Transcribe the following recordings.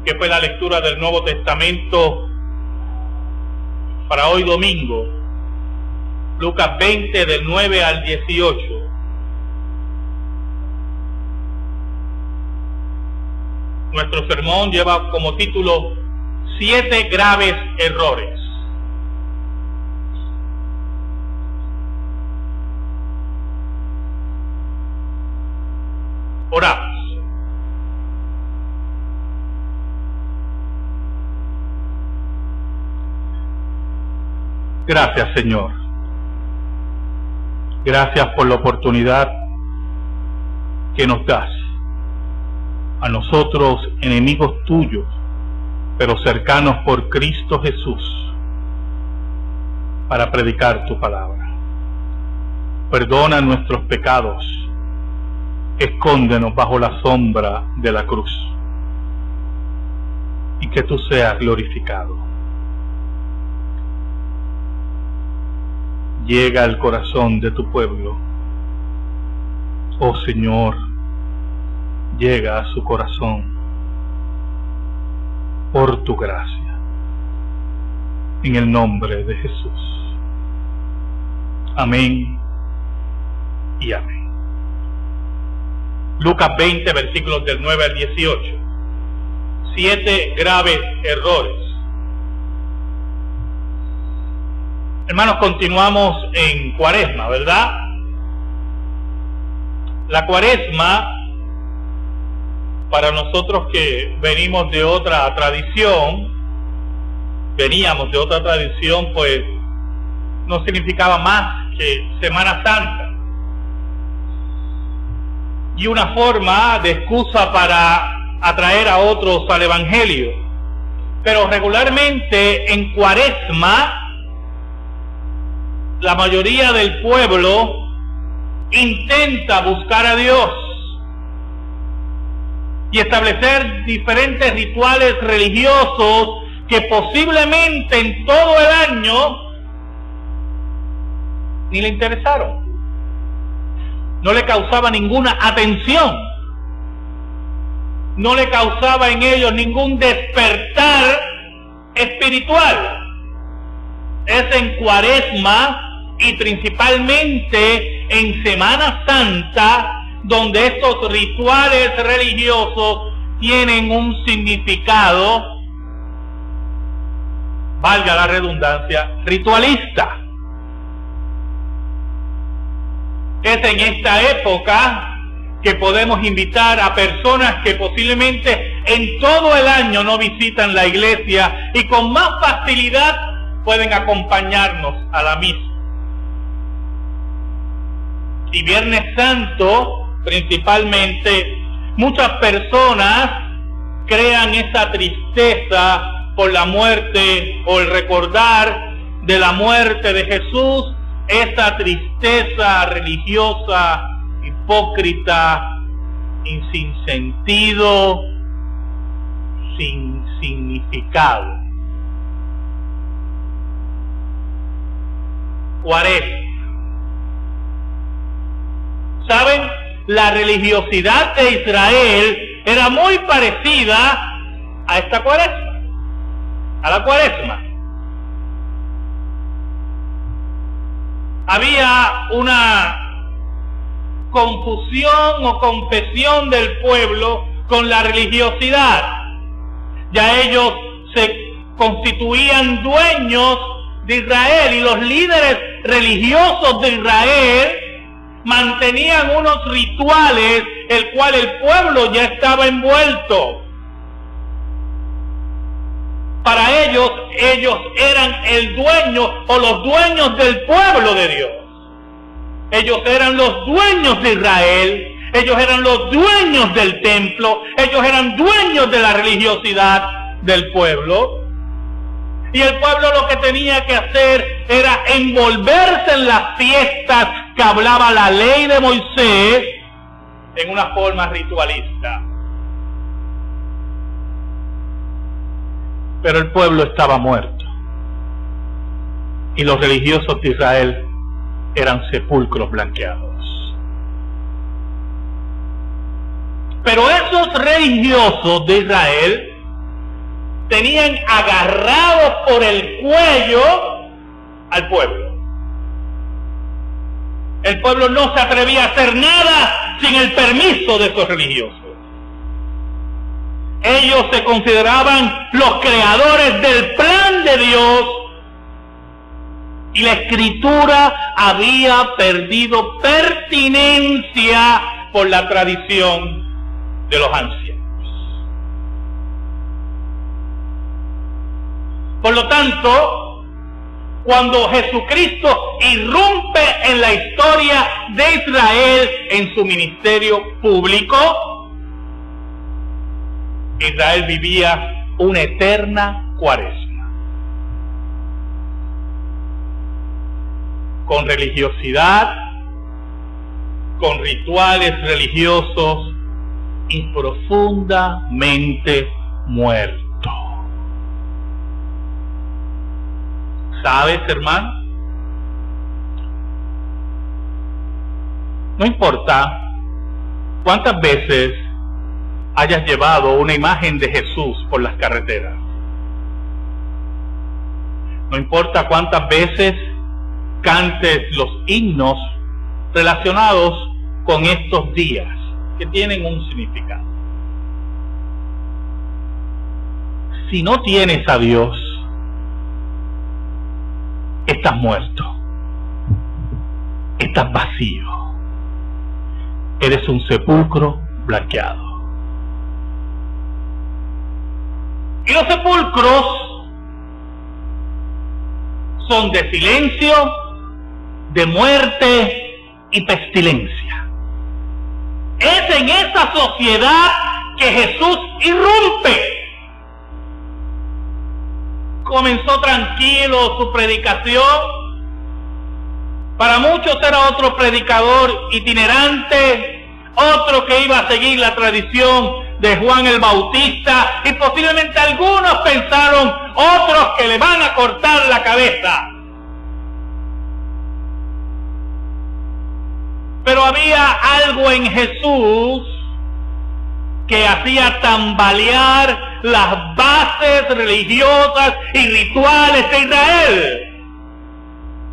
que fue la lectura del Nuevo Testamento para hoy domingo, Lucas 20 del 9 al 18. Nuestro sermón lleva como título 7 graves errores. Oramos. Gracias, Señor. Gracias por la oportunidad que nos das a nosotros, enemigos tuyos, pero cercanos por Cristo Jesús, para predicar tu palabra. Perdona nuestros pecados, escóndenos bajo la sombra de la cruz, y que tú seas glorificado. Llega al corazón de tu pueblo, oh Señor, llega a su corazón por tu gracia, en el nombre de Jesús. Amén y amén. Lucas 20, versículos del 9 al 18. 7 graves errores. Hermanos, continuamos en Cuaresma, ¿verdad? La Cuaresma, para nosotros que veníamos de otra tradición, pues no significaba más que Semana Santa. Y una forma de excusa para atraer a otros al Evangelio. Pero regularmente en Cuaresma, la mayoría del pueblo intenta buscar a Dios y establecer diferentes rituales religiosos que posiblemente en todo el año ni le interesaron, no le causaba ninguna atención, no le causaba en ellos ningún despertar espiritual. Es en Cuaresma y principalmente en Semana Santa donde estos rituales religiosos tienen un significado, valga la redundancia, ritualista. Es en esta época que podemos invitar a personas que posiblemente en todo el año no visitan la iglesia y con más facilidad pueden acompañarnos a la misa. Y Viernes Santo, principalmente, muchas personas crean esa tristeza por la muerte o el recordar de la muerte de Jesús, esa tristeza religiosa, hipócrita, sin sentido, sin significado. Cuaresma. ¿Saben? La religiosidad de Israel era muy parecida a esta Cuaresma, a la Cuaresma. Había una confusión o confesión del pueblo con la religiosidad. Ya ellos se constituían dueños de Israel y los líderes religiosos de Israel mantenían unos rituales el cual el pueblo ya estaba envuelto. Para ellos eran el dueño o los dueños del pueblo de Dios. Ellos eran los dueños de Israel, ellos eran los dueños del templo, ellos eran dueños de la religiosidad del pueblo. Y el pueblo lo que tenía que hacer era envolverse en las fiestas que hablaba la ley de Moisés en una forma ritualista. Pero el pueblo estaba muerto. Y los religiosos de Israel eran sepulcros blanqueados. Pero esos religiosos de Israel tenían agarrados por el cuello al pueblo. El pueblo no se atrevía a hacer nada sin el permiso de esos religiosos. Ellos se consideraban los creadores del plan de Dios y la Escritura había perdido pertinencia por la tradición de los ancianos. Por lo tanto, cuando Jesucristo irrumpe en la historia de Israel en su ministerio público, Israel vivía una eterna cuaresma, con religiosidad, con rituales religiosos y profundamente muerto. ¿Sabes, hermano? No importa cuántas veces hayas llevado una imagen de Jesús por las carreteras. No importa cuántas veces cantes los himnos relacionados con estos días que tienen un significado. Si no tienes a Dios, estás muerto, estás vacío, eres un sepulcro blanqueado. Y los sepulcros son de silencio, de muerte y pestilencia. Es en esa sociedad que Jesús irrumpe. Comenzó tranquilo su predicación. Para muchos era otro predicador itinerante, otro que iba a seguir la tradición de Juan el Bautista, y posiblemente algunos pensaron, otros que le van a cortar la cabeza. Pero había algo en Jesús que hacía tambalear las bases religiosas y rituales de Israel.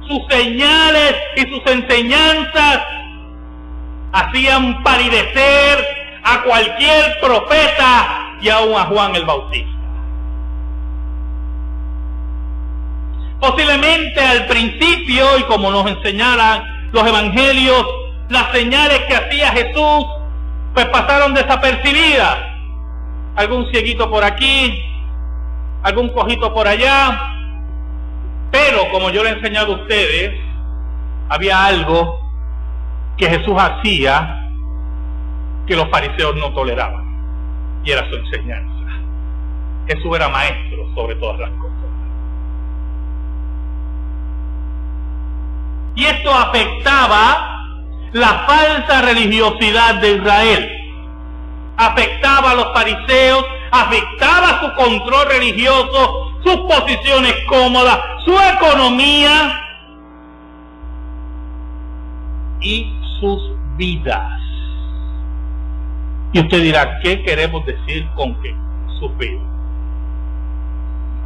Sus señales y sus enseñanzas hacían palidecer a cualquier profeta y aún a Juan el Bautista. Posiblemente al principio, y como nos enseñaran los evangelios, las señales que hacía Jesús pues pasaron desapercibidas. Algún cieguito por aquí, algún cojito por allá, pero como yo le he enseñado a ustedes, había algo que Jesús hacía que los fariseos no toleraban, y era su enseñanza. Jesús era maestro sobre todas las cosas. Y esto afectaba la falsa religiosidad de Israel. Afectaba a los fariseos, afectaba su control religioso, sus posiciones cómodas, su economía y sus vidas. Y usted dirá, ¿qué queremos decir con que sus vidas?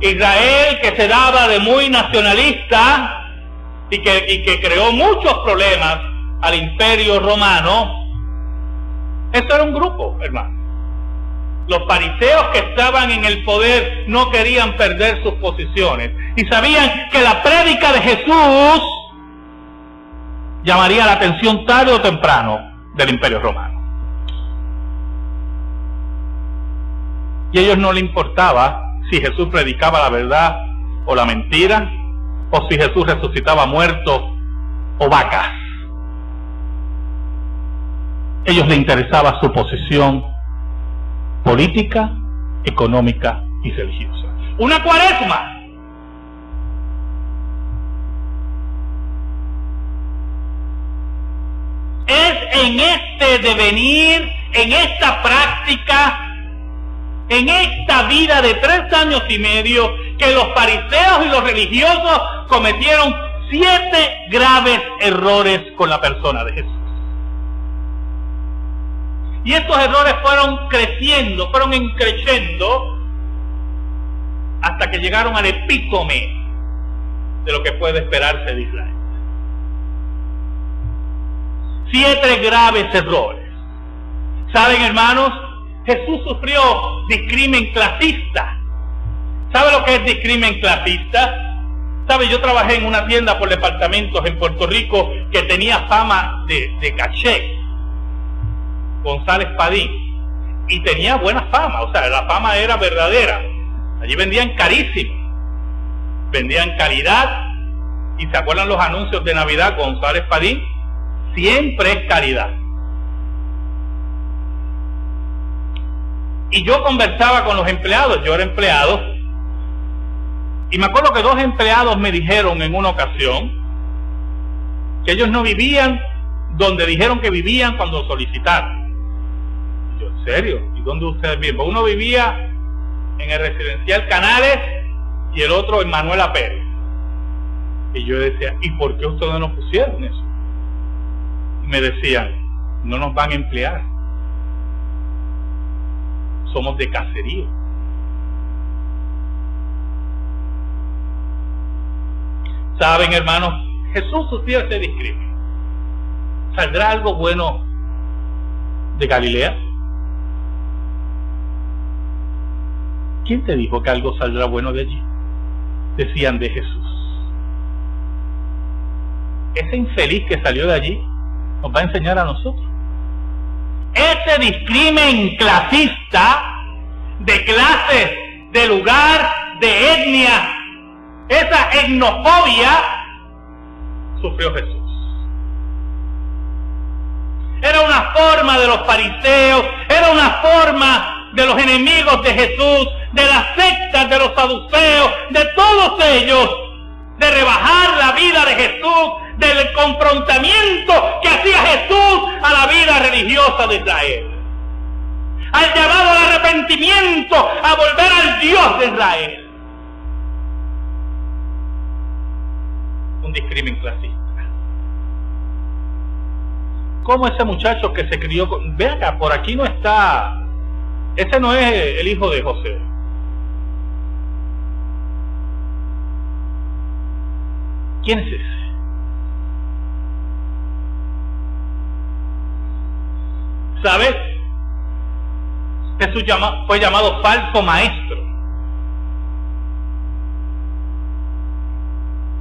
Israel, que se daba de muy nacionalista y que creó muchos problemas al Imperio Romano, eso era un grupo, hermano. Los fariseos que estaban en el poder no querían perder sus posiciones y sabían que la prédica de Jesús llamaría la atención tarde o temprano del Imperio Romano. Y a ellos no les importaba si Jesús predicaba la verdad o la mentira, o si Jesús resucitaba muertos o vacas. A ellos les interesaba su posición política, económica y religiosa. Una cuaresma. Es en este devenir, en esta práctica, en esta vida de 3 años y medio, que los fariseos y los religiosos cometieron 7 graves errores con la persona de Jesús. Y estos errores fueron creciendo, fueron increciendo, hasta que llegaron al epítome de lo que puede esperarse de Israel. 7 graves errores. ¿Saben, hermanos? Jesús sufrió discrimen clasista. ¿Sabe lo que es discrimen clasista? ¿Sabe? Yo trabajé en una tienda por departamentos en Puerto Rico que tenía fama de caché, González Padín, y tenía buena fama, o sea, la fama era verdadera. Allí vendían carísimo, vendían calidad, y ¿se acuerdan los anuncios de Navidad? González Padín, siempre es calidad. Y yo conversaba con los empleados, yo era empleado, y me acuerdo que 2 empleados me dijeron en una ocasión que ellos no vivían donde dijeron que vivían cuando solicitaron. Y yo, ¿en serio? ¿Y dónde ustedes viven? Pues uno vivía en el residencial Canales y el otro en Manuela Pérez. Y yo decía, ¿y por qué ustedes no pusieron eso? Y me decían, no nos van a emplear. Somos de caserío. ¿Saben, hermanos? Jesús sufrió ese discrimen. ¿Saldrá algo bueno de Galilea? ¿Quién te dijo que algo saldrá bueno de allí? Decían de Jesús. Ese infeliz que salió de allí nos va a enseñar a nosotros. Ese discrimen clasista, de clases, de lugar, de etnia, esa etnofobia, sufrió Jesús. Era una forma de los fariseos, era una forma de los enemigos de Jesús, de las sectas de los saduceos, de todos ellos, de rebajar la vida de Jesús, del confrontamiento que hacía Jesús a la vida religiosa de Israel, al llamado al arrepentimiento, a volver al Dios de Israel. Un discrimen clasista. ¿Cómo ese muchacho que se crió con... Ve acá, por aquí no está... Ese no es el hijo de José. ¿Quién es ese? ¿Sabes? Jesús fue llamado falso maestro.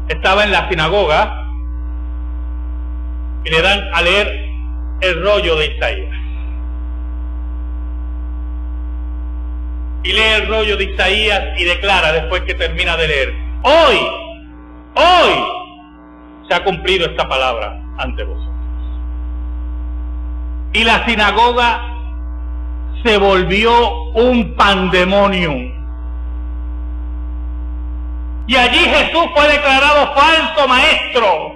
Estaba en la sinagoga y le dan a leer el rollo de Isaías. Y lee el rollo de Isaías y declara después que termina de leer: hoy se ha cumplido esta palabra ante vosotros. Y la sinagoga se volvió un pandemonium. Y allí Jesús fue declarado falso maestro.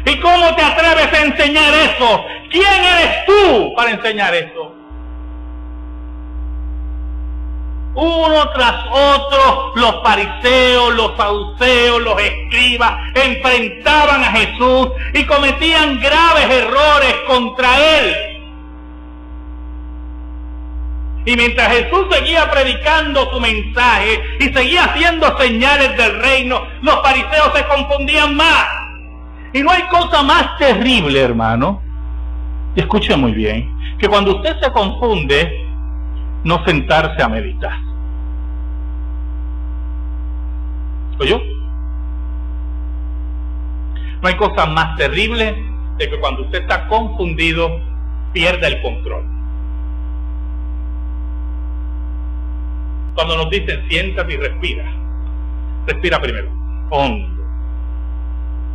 ¿Y cómo te atreves a enseñar eso? ¿Quién eres tú para enseñar eso? Uno tras otro, los fariseos, los saduceos, los escribas enfrentaban a Jesús y cometían graves errores contra él. Y mientras Jesús seguía predicando su mensaje y seguía haciendo señales del reino, los fariseos se confundían más. Y no hay cosa más terrible, hermano, y escuche muy bien, que cuando usted se confunde, no sentarse a meditar. ¿Oyó? No hay cosa más terrible de que cuando usted está confundido, pierda el control. Cuando nos dicen siéntate y respira, respira primero, hondo.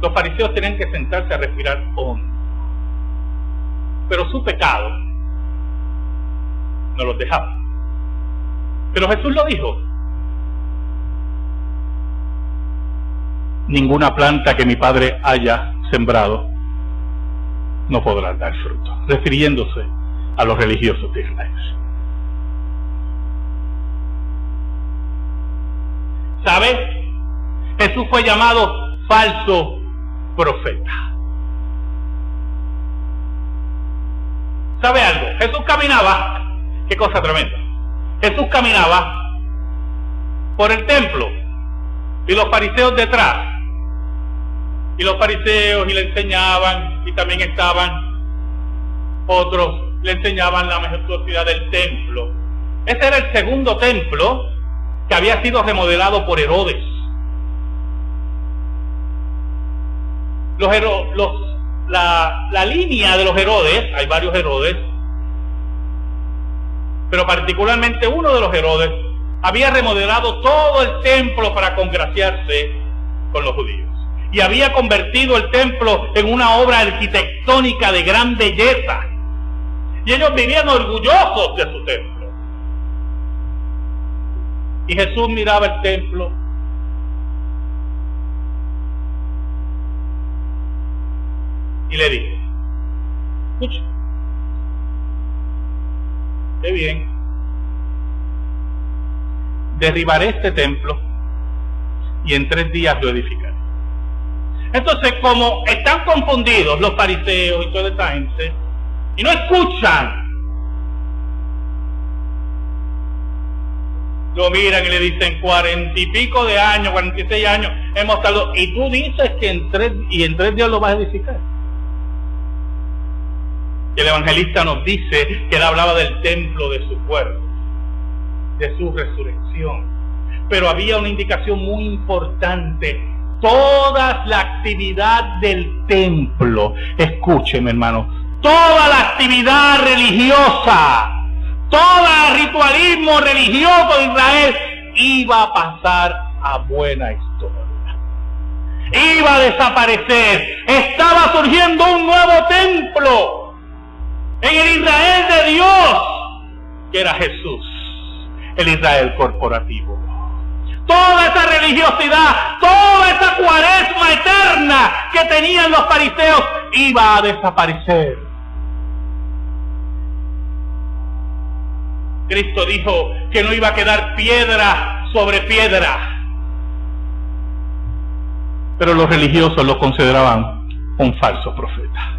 Los fariseos tenían que sentarse a respirar hondo. Pero su pecado no los dejaba. Pero Jesús lo dijo: ninguna planta que mi Padre haya sembrado no podrá dar fruto, refiriéndose a los religiosos de Israel. ¿Sabes? Jesús fue llamado falso profeta. ¿Sabe algo? Jesús caminaba, qué cosa tremenda. Jesús caminaba por el templo y los fariseos detrás. Y los fariseos y le enseñaban, y también estaban otros, le enseñaban la majestuosidad del templo. Ese era el segundo templo que había sido remodelado por Herodes. La línea de los Herodes, hay varios Herodes, pero particularmente uno de los Herodes había remodelado todo el templo para congraciarse con los judíos. Y había convertido el templo en una obra arquitectónica de gran belleza. Y ellos vivían orgullosos de su templo. Y Jesús miraba el templo y le dijo: escucha, qué bien, derribaré este templo y en 3 días lo edificaré. Entonces, como están confundidos los fariseos y toda esta gente, y no escuchan, lo miran y le dicen: 40 y pico de años, 46 años hemos tardado, y tú dices que en 3 días lo vas a edificar. Y el evangelista nos dice que él hablaba del templo de su cuerpo, de su resurrección. Pero había una indicación muy importante: toda la actividad del templo, escúcheme hermano, toda la actividad religiosa, todo el ritualismo religioso de Israel iba a pasar a buena historia, iba a desaparecer. Estaba surgiendo un nuevo templo en el Israel de Dios, que era Jesús, el Israel corporativo. Toda esa religiosidad, toda esa cuaresma eterna que tenían los fariseos iba a desaparecer. Cristo dijo que no iba a quedar piedra sobre piedra, pero los religiosos lo consideraban un falso profeta.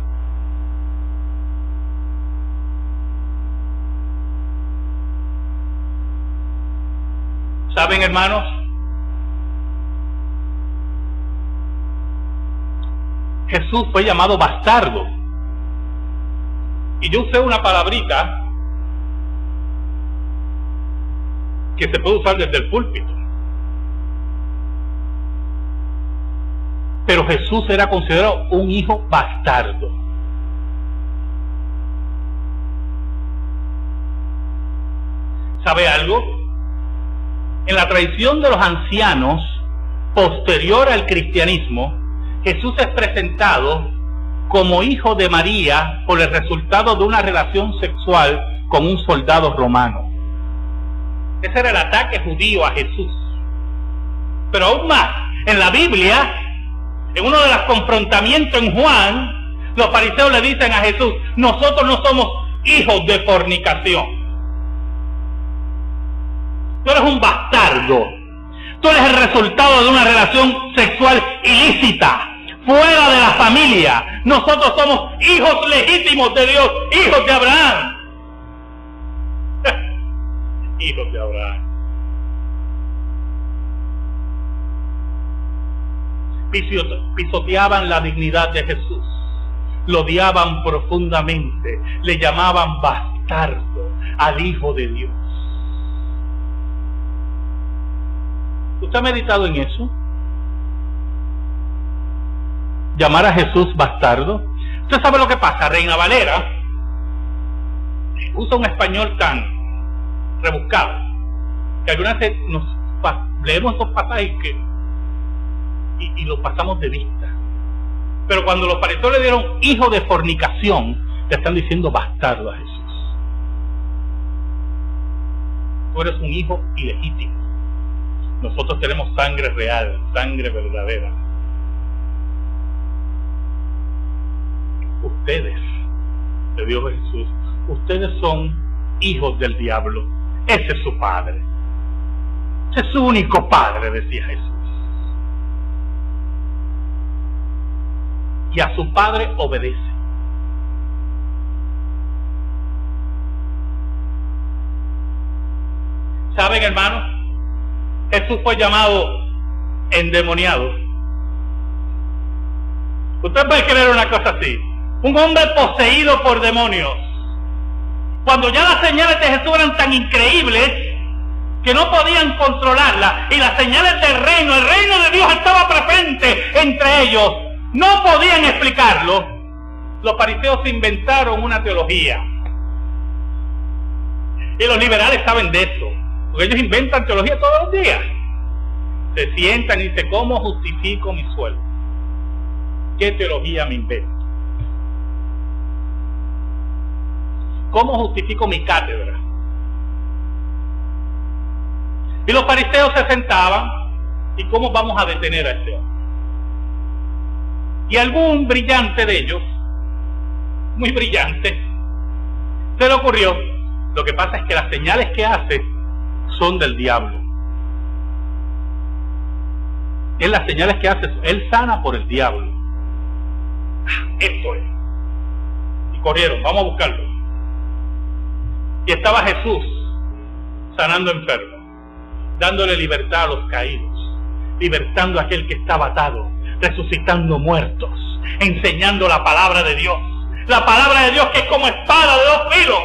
¿Saben, hermanos? Jesús fue llamado bastardo. Y yo usé una palabrita que se puede usar desde el púlpito. Pero Jesús era considerado un hijo bastardo. ¿Sabe algo? En la tradición de los ancianos, posterior al cristianismo, Jesús es presentado como hijo de María por el resultado de una relación sexual con un soldado romano. Ese era el ataque judío a Jesús. Pero aún más, en la Biblia, en uno de los confrontamientos en Juan, los fariseos le dicen a Jesús: nosotros no somos hijos de fornicación. Tú eres un bastardo. Tú eres el resultado de una relación sexual ilícita, fuera de la familia. Nosotros somos hijos legítimos de Dios, hijos de Abraham. Hijos de Abraham. Pisoteaban la dignidad de Jesús, lo odiaban profundamente, le llamaban bastardo al Hijo de Dios. ¿Usted ha meditado en eso? ¿Llamar a Jesús bastardo? ¿Usted sabe lo que pasa? Reina Valera usa un español tan rebuscado que algunas veces leemos estos pasajes y los pasamos de vista. Pero cuando los fariseos le dieron hijo de fornicación, le están diciendo bastardo a Jesús. Tú eres un hijo ilegítimo. Nosotros tenemos sangre real, sangre verdadera. Ustedes, de Dios Jesús, ustedes son hijos del diablo. Ese es su padre. Ese es su único padre, decía Jesús. Y a su padre obedece. ¿Saben, hermanos? Jesús fue llamado endemoniado. Usted puede creer una cosa así. Un hombre poseído por demonios. Cuando ya las señales de Jesús eran tan increíbles que no podían controlarlas, y las señales del reino, el reino de Dios estaba presente entre ellos, no podían explicarlo. Los fariseos inventaron una teología. Y los liberales saben de eso, porque ellos inventan teología todos los días. Se sientan y dicen, ¿cómo justifico mi sueldo? ¿Qué teología me invento? ¿Cómo justifico mi cátedra? Y los fariseos se sentaban, ¿y cómo vamos a detener a este hombre? Y algún brillante de ellos, muy brillante, se le ocurrió, lo que pasa es que las señales que hace son del diablo. Él las señales que hace, él sana por el diablo. Esto es. Y corrieron, vamos a buscarlo. Y estaba Jesús sanando enfermos, dándole libertad a los caídos, libertando a aquel que estaba atado, resucitando muertos, enseñando la palabra de Dios. La palabra de Dios que es como espada de dos filos.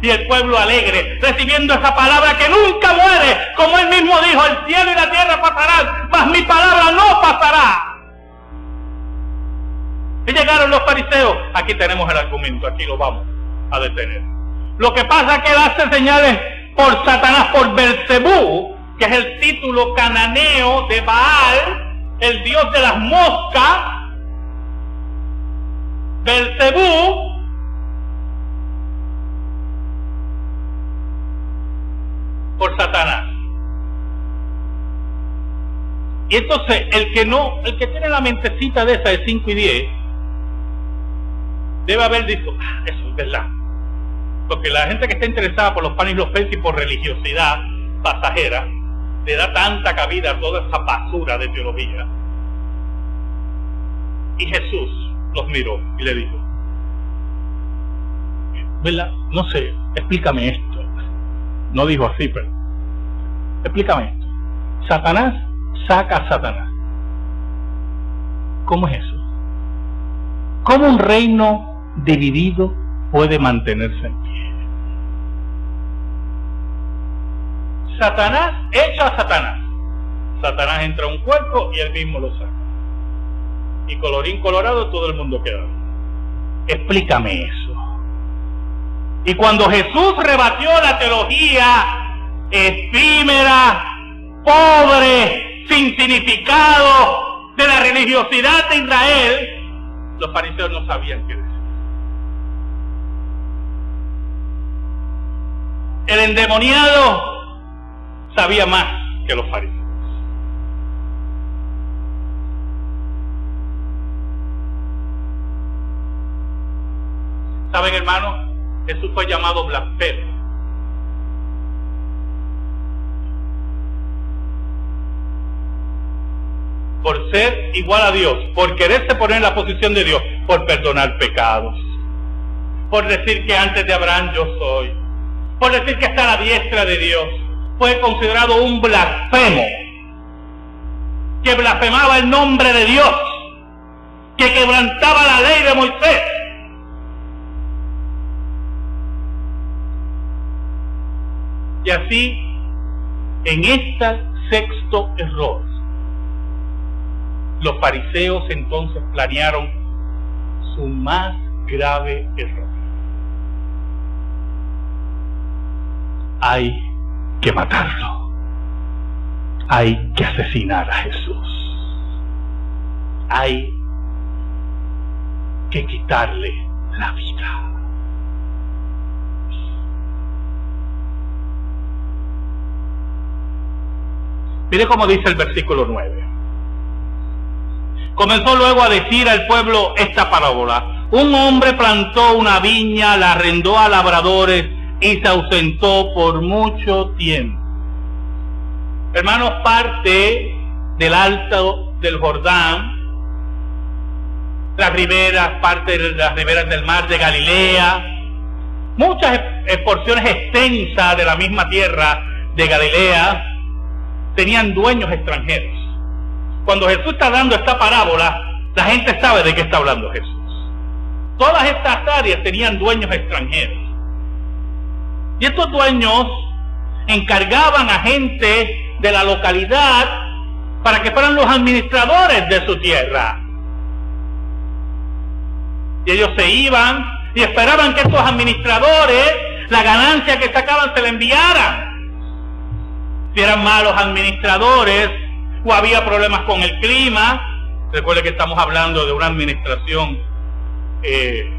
Y el pueblo alegre, recibiendo esa palabra que nunca muere, como él mismo dijo, el cielo y la tierra pasarán, mas mi palabra no pasará. Y llegaron los fariseos, aquí tenemos el argumento, aquí lo vamos a detener. Lo que pasa es que él hace señales por Satanás, por Belcebú, que es el título cananeo de Baal, el dios de las moscas. Belcebú por Satanás. Y entonces el que tiene la mentecita de esa de 5 y 10 debe haber dicho, eso es verdad. Porque la gente que está interesada por los panes y los peces y por religiosidad pasajera le da tanta cabida a toda esa basura de teología. Y Jesús los miró y le dijo, ¿verdad? No sé, explícame esto. No dijo así, pero explícame esto. Satanás saca a Satanás. ¿Cómo es eso? ¿Cómo un reino dividido puede mantenerse en pie? Satanás echa a Satanás. Satanás entra a un cuerpo y él mismo lo saca. Y colorín colorado, todo el mundo queda. Explícame eso. Y cuando Jesús rebatió la teología efímera, pobre, sin significado de la religiosidad de Israel, los fariseos no sabían qué decir. El endemoniado sabía más que los fariseos. ¿Saben, hermanos? Jesús fue llamado blasfemo. Por ser igual a Dios, por quererse poner en la posición de Dios, por perdonar pecados, por decir que antes de Abraham yo soy, por decir que está a la diestra de Dios. Fue considerado un blasfemo, que blasfemaba el nombre de Dios, que quebrantaba la ley de Moisés. Y así, en este sexto error, los fariseos entonces planearon su más grave error. Hay que matarlo. Hay que asesinar a Jesús. Hay que quitarle la vida. Mire cómo dice el versículo 9. Comenzó luego a decir al pueblo esta parábola. Un hombre plantó una viña, la arrendó a labradores y se ausentó por mucho tiempo. Hermanos, parte del alto del Jordán, las riberas, parte de las riberas del mar de Galilea, muchas porciones extensas de la misma tierra de Galilea, tenían dueños extranjeros. Cuando Jesús está dando esta parábola, la gente sabe de qué está hablando Jesús. Todas estas áreas tenían dueños extranjeros. Y estos dueños encargaban a gente de la localidad para que fueran los administradores de su tierra. Y ellos se iban y esperaban que estos administradores, la ganancia que sacaban, se la enviaran. Si eran malos administradores o había problemas con el clima, recuerde que estamos hablando de una administración de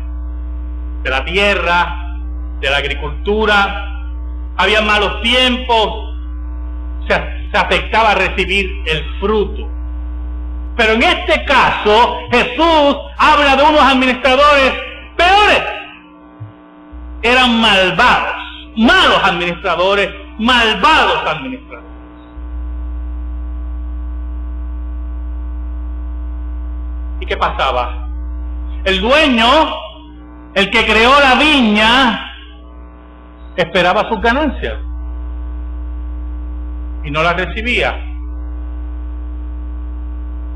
la tierra, de la agricultura, había malos tiempos, se afectaba a recibir el fruto. Pero en este caso, Jesús habla de unos administradores peores. Eran malvados, malos administradores, malvados administradores. ¿Y qué pasaba? El dueño, el que creó la viña, esperaba sus ganancias y no las recibía.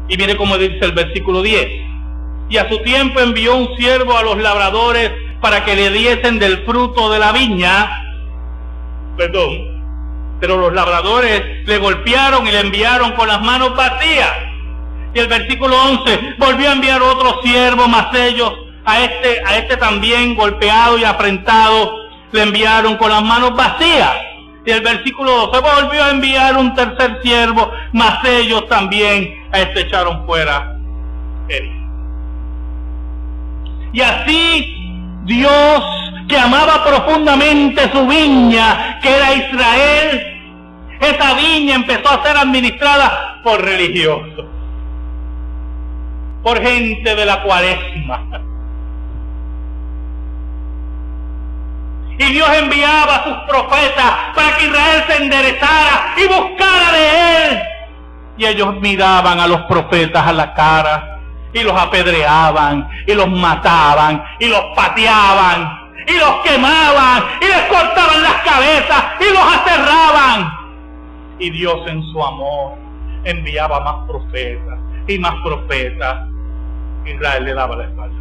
Y mire cómo dice el versículo 10. Y a su tiempo envió un siervo a los labradores para que le diesen del fruto de la viña. Pero los labradores le golpearon y le enviaron con las manos vacías. Y el versículo 11, volvió a enviar otro siervo, mas ellos a este también golpeado y afrentado le enviaron con las manos vacías. Y el versículo 12, volvió a enviar un tercer siervo, mas ellos también a este echaron fuera herido. Y así Dios, que amaba profundamente su viña, que era Israel, esa viña empezó a ser administrada por religiosos, por gente de la Cuaresma. Y Dios enviaba a sus profetas para que Israel se enderezara y buscara de Él. Y ellos miraban a los profetas a la cara y los apedreaban y los mataban y los pateaban y los quemaban y les cortaban las cabezas y los aserraban. Y Dios en su amor enviaba más profetas y más profetas. Israel le daba la espalda.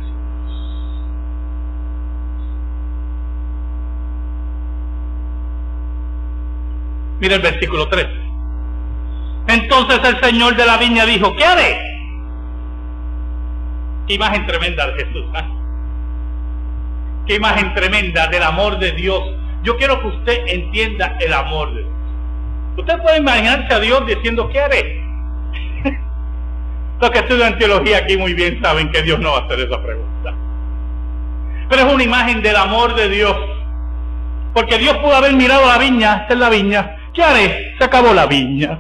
Mira el versículo 3. Entonces el Señor de la viña dijo, ¿qué haré? Qué imagen tremenda de Jesús, ¿eh? Qué imagen tremenda del amor de Dios. Yo quiero que usted entienda el amor de Dios. Usted puede imaginarse a Dios diciendo, ¿qué haré? Los que estudian teología aquí muy bien saben que Dios no va a hacer esa pregunta. Pero es una imagen del amor de Dios. Porque Dios pudo haber mirado la viña, esta es la viña. ¿Qué haré? Se acabó la viña.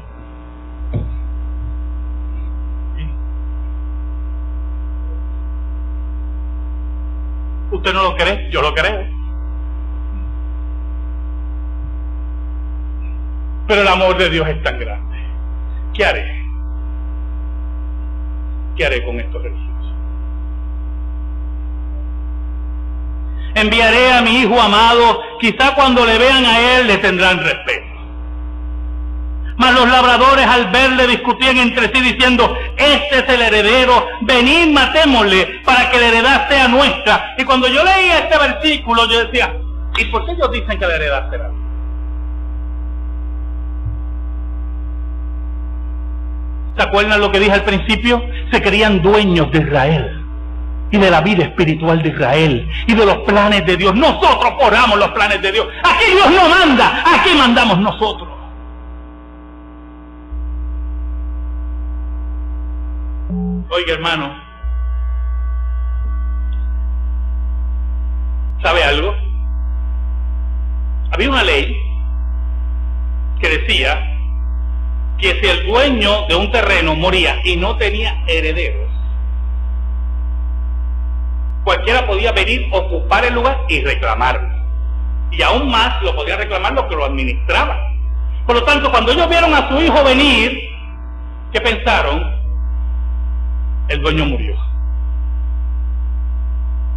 ¿Usted no lo cree? Yo lo creo. Pero el amor de Dios es tan grande. ¿Qué haré? ¿Qué haré con estos religiosos? Enviaré a mi hijo amado, quizá cuando le vean a él le tendrán respeto. Mas los labradores al verle discutían entre sí diciendo, este es el heredero, venid matémosle para que la heredad sea nuestra. Y cuando yo leía este versículo yo decía, ¿y por qué ellos dicen que la heredad será? ¿Se acuerdan lo que dije al principio? Se creían dueños de Israel y de la vida espiritual de Israel y de los planes de Dios. Nosotros forjamos los planes de Dios. Aquí Dios no manda, aquí mandamos nosotros. Oiga, hermano, ¿sabe algo? Había una ley que decía que si el dueño de un terreno moría y no tenía herederos, cualquiera podía venir, ocupar el lugar y reclamarlo. Y aún más lo podía reclamar los que lo administraban. Por lo tanto, cuando ellos vieron a su hijo venir, ¿qué pensaron? El dueño murió.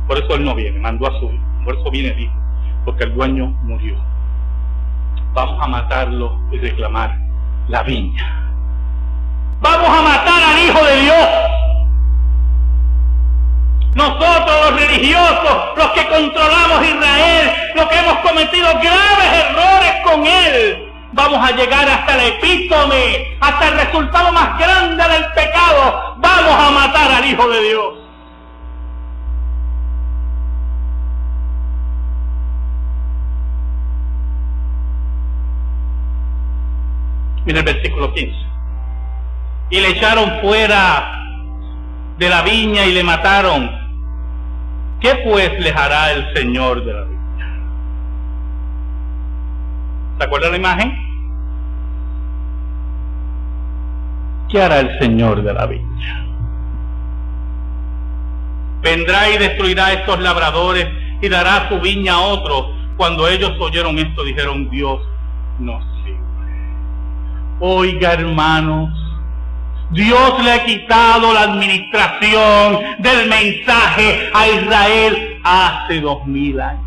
Por eso él no viene, mandó a su hijo. Por eso viene el hijo, porque el dueño murió. Vamos a matarlo y reclamar la viña. Vamos a matar al Hijo de Dios. Nosotros los religiosos, los que controlamos Israel, los que hemos cometido graves errores con Él, vamos a llegar hasta el epítome, hasta el resultado más grande del pecado. Vamos a matar al Hijo de Dios. Mira el versículo 15. Y le echaron fuera de la viña y le mataron. ¿Qué pues les hará el Señor de la viña? ¿Se acuerdan la imagen? ¿Qué hará el Señor de la viña? Vendrá y destruirá a estos labradores y dará su viña a otros. Cuando ellos oyeron esto, dijeron: Dios nos sirve. Oiga, hermanos, Dios le ha quitado la administración del mensaje a Israel hace 2000 años.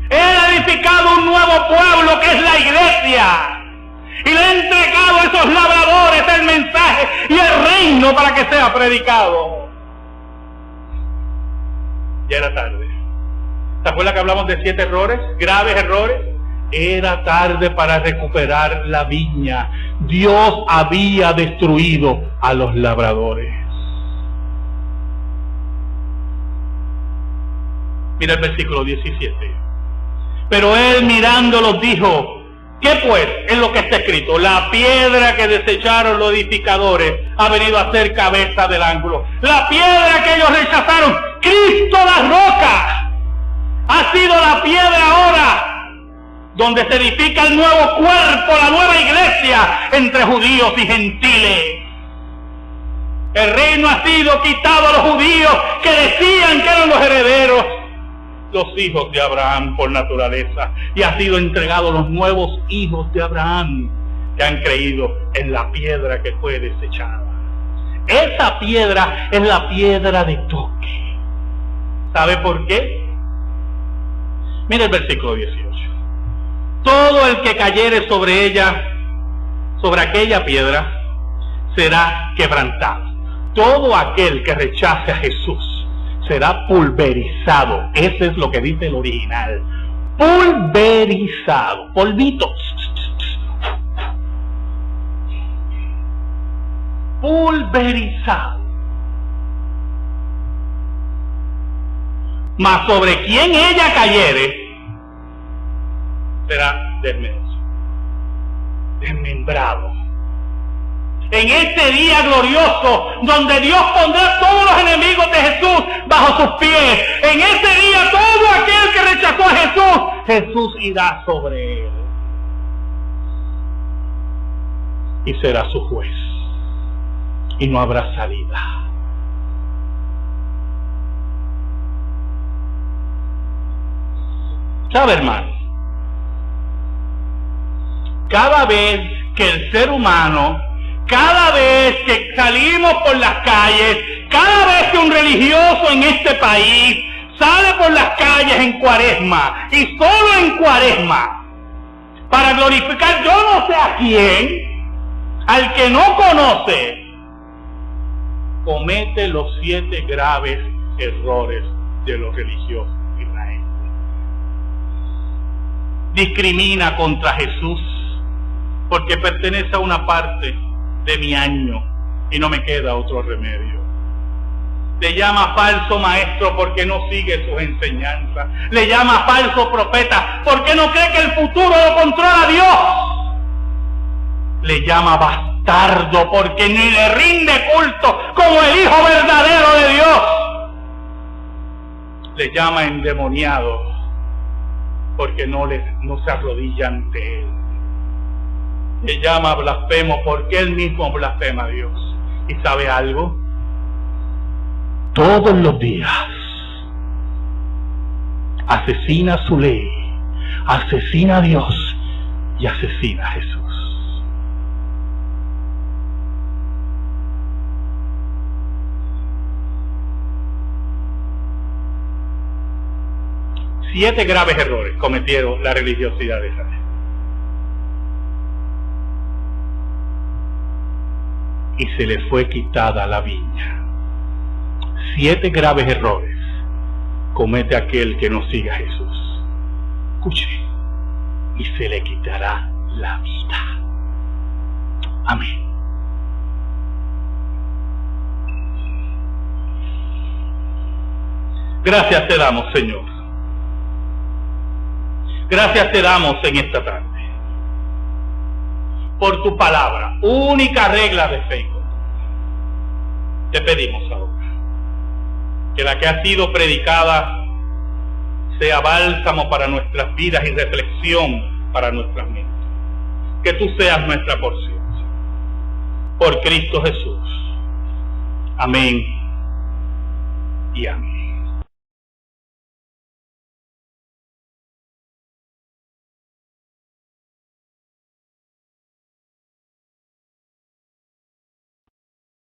Él ha edificado un nuevo pueblo que es la iglesia. Y le ha entregado a esos labradores el mensaje y el reino para que sea predicado. Ya era tarde. ¿Se acuerdan que hablamos de 7 errores? Graves errores. Era tarde para recuperar la viña. Dios había destruido a los labradores. Mira el versículo 17. Pero él mirándolos dijo: ¿qué pues es lo que está escrito? La piedra que desecharon los edificadores ha venido a ser cabeza del ángulo. La piedra que ellos rechazaron, Cristo la roca, ha sido la piedra ahora donde se edifica el nuevo cuerpo, la nueva iglesia entre judíos y gentiles. El reino ha sido quitado a los judíos que decían que eran los herederos, los hijos de Abraham por naturaleza, y ha sido entregado a los nuevos hijos de Abraham que han creído en la piedra que fue desechada. Esa piedra es la piedra de toque. ¿Sabe por qué? Mira el versículo 18. Todo el que cayere sobre ella, sobre aquella piedra, será quebrantado. Todo aquel que rechace a Jesús será pulverizado. Eso es lo que dice el original. Pulverizado. Polvitos. Pulverizado. Mas sobre quien ella cayere, será desmembrado. En este día glorioso, donde Dios pondrá todos los enemigos de Jesús bajo sus pies, en ese día todo aquel que rechazó a Jesús, Jesús irá sobre él y será su juez, y no habrá salida. ¿Sabe, hermano? Cada vez que el ser humano, cada vez que salimos por las calles, cada vez que un religioso en este país sale por las calles en Cuaresma, y solo en Cuaresma, para glorificar yo no sé a quién, al que no conoce, comete los 7 graves errores de los religiosos israelíes. Discrimina contra Jesús porque pertenece a una parte de mi año y no me queda otro remedio. Le llama falso maestro porque no sigue sus enseñanzas. Le llama falso profeta porque no cree que el futuro lo controla Dios. Le llama bastardo porque ni le rinde culto como el Hijo verdadero de Dios. Le llama endemoniado porque no se arrodilla ante él. Le llama blasfemo porque él mismo blasfema a Dios. ¿Y sabe algo? Todos los días asesina su ley, asesina a Dios y asesina a Jesús. Siete graves errores cometieron la religiosidad de Israel. y se le fue quitada la viña. 7 graves errores comete aquel que no siga a Jesús. Escuche, y se le quitará la vida. Amén. Gracias te damos, Señor. Gracias te damos en esta tarde por tu palabra, única regla de fe. Te pedimos ahora que la que ha sido predicada sea bálsamo para nuestras vidas y reflexión para nuestras mentes. Que tú seas nuestra porción. Por Cristo Jesús. Amén y amén.